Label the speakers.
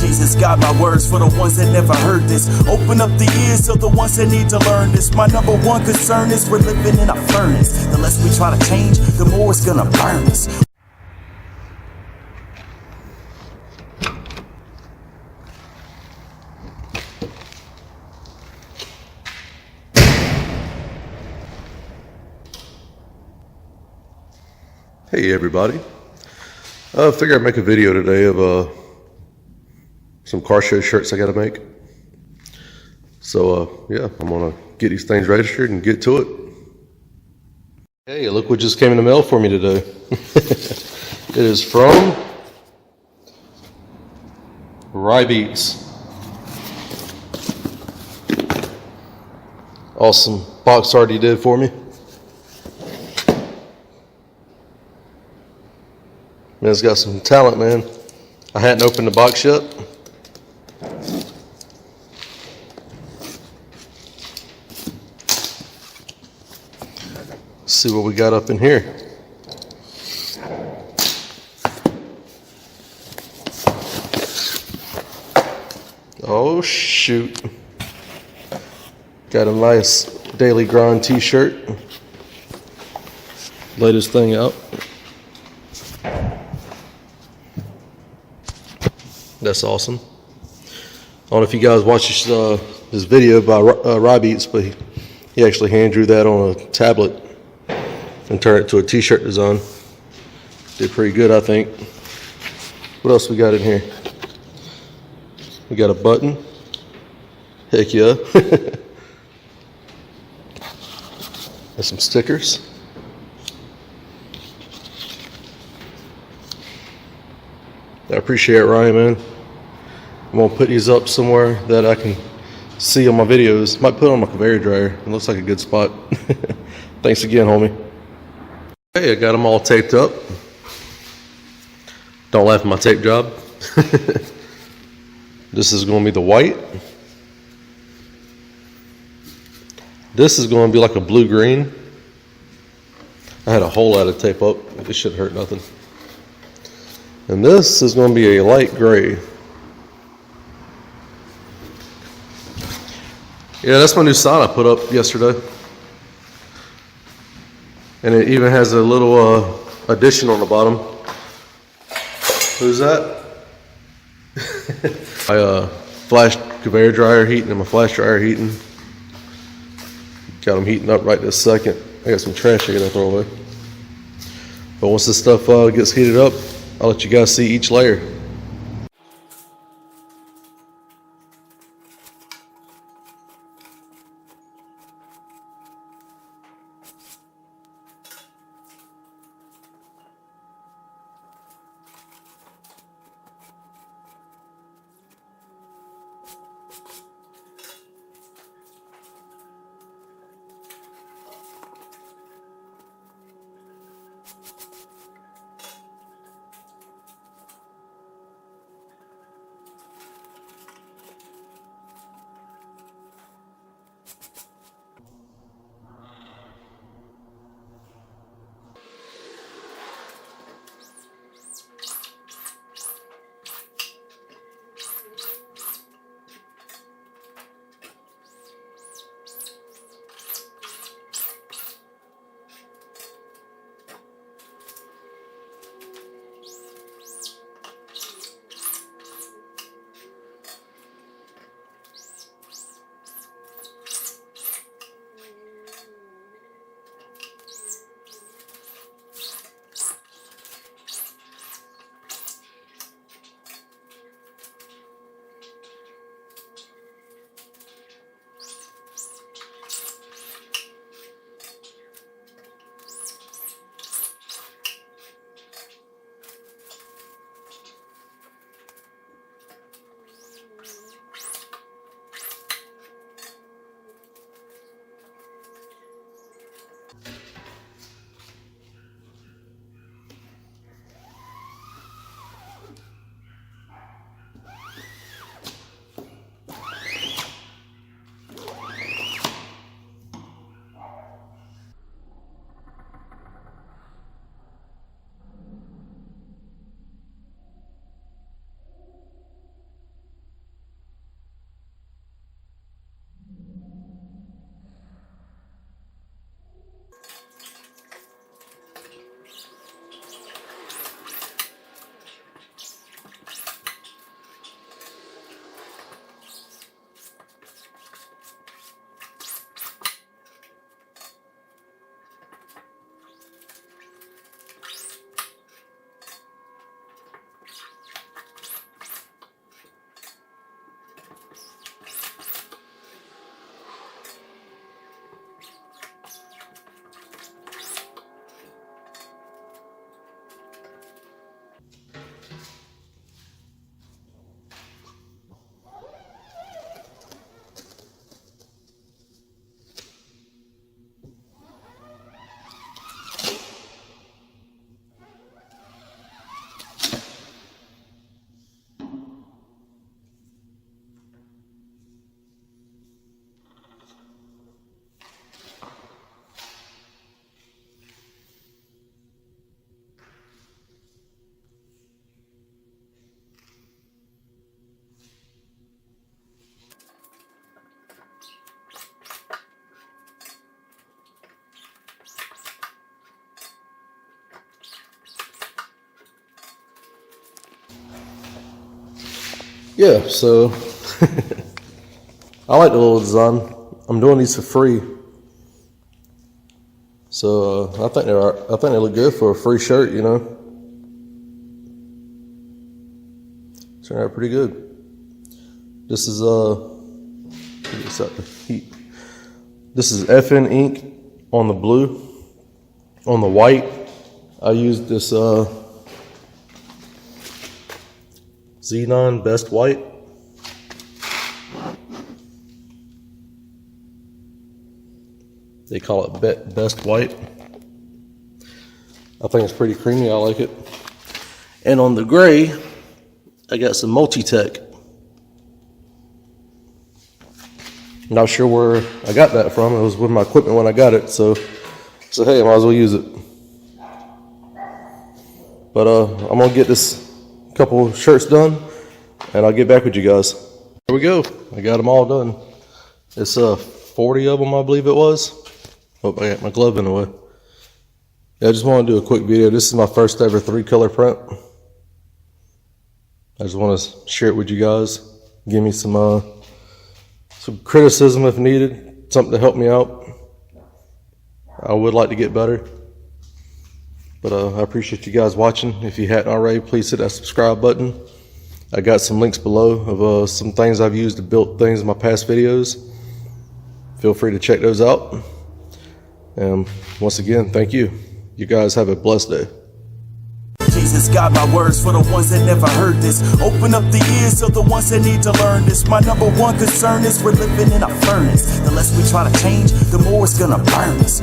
Speaker 1: Jesus, got my words for the ones that never heard this. Open up the ears of the ones that need to learn this. My number one concern is we're living in a furnace. The less we try to change, the more it's gonna burn us.
Speaker 2: Hey everybody, I figured I'd make a video today of some car show shirts I gotta make. So yeah, I'm gonna get these things registered and get to it. Hey, look what just came in the mail for me today. It is from Ryonet. Awesome box art he did for me. Man, it's got some talent, man. I hadn't opened the box yet. Let's see what we got up in here. Oh, shoot. Got a nice Daily Grind t-shirt. Latest thing out. That's awesome. I don't know if you guys watched this video by Ryonet, but he actually hand drew that on a tablet and turned it to a t-shirt design. Did pretty good, I think. What else we got in here? We got a button. Heck yeah. And some stickers. I appreciate it, Ryan, man. I'm gonna put these up somewhere that I can see on my videos. Might put it on my conveyor dryer. It looks like a good spot. Thanks again, homie. Hey, I got them all taped up. Don't laugh at my tape job. This is gonna be the white. This is gonna be like a blue-green. I had a whole lot of tape up. This shouldn't hurt nothing. And this is going to be a light gray. Yeah, that's my new sign I put up yesterday. And it even has a little addition on the bottom. Who's that? My flash conveyor dryer heating and my flash dryer heating. Got them heating up right this second. I got some trash I gotta throw away. But once this stuff gets heated up, I'll let you guys see each layer. yeah, so I like the little design. I'm doing these for free, so I think they look good for a free shirt. You know, turned out pretty good. This is it's out the heat. This is FN ink on the blue. On the white, I used this Xenon Best White. They call it Best White. I think it's pretty creamy. I like it. And on the gray, I got some Multi-Tech. Not sure where I got that from. It was with my equipment when I got it, so hey, I might as well use it. But I'm gonna get this couple shirts done, and I'll get back with you guys. Here we go. I got them all done. It's 40 of them, I believe it was. Oh, I got my glove in the way. Yeah, I just want to do a quick video. This is my first ever 3-color print. I just want to share it with you guys. Give me some criticism if needed, something to help me out. I would like to get better, but I appreciate you guys watching. If you hadn't already, please hit that subscribe button. I got some links below of some things I've used to build things in my past videos. Feel free to check those out. And once again, thank you. You guys have a blessed day.
Speaker 1: Jesus got my words for the ones that never heard this. Open up the ears of the ones that need to learn this. My number one concern is we're living in a furnace. The less we try to change, the more it's gonna burn us.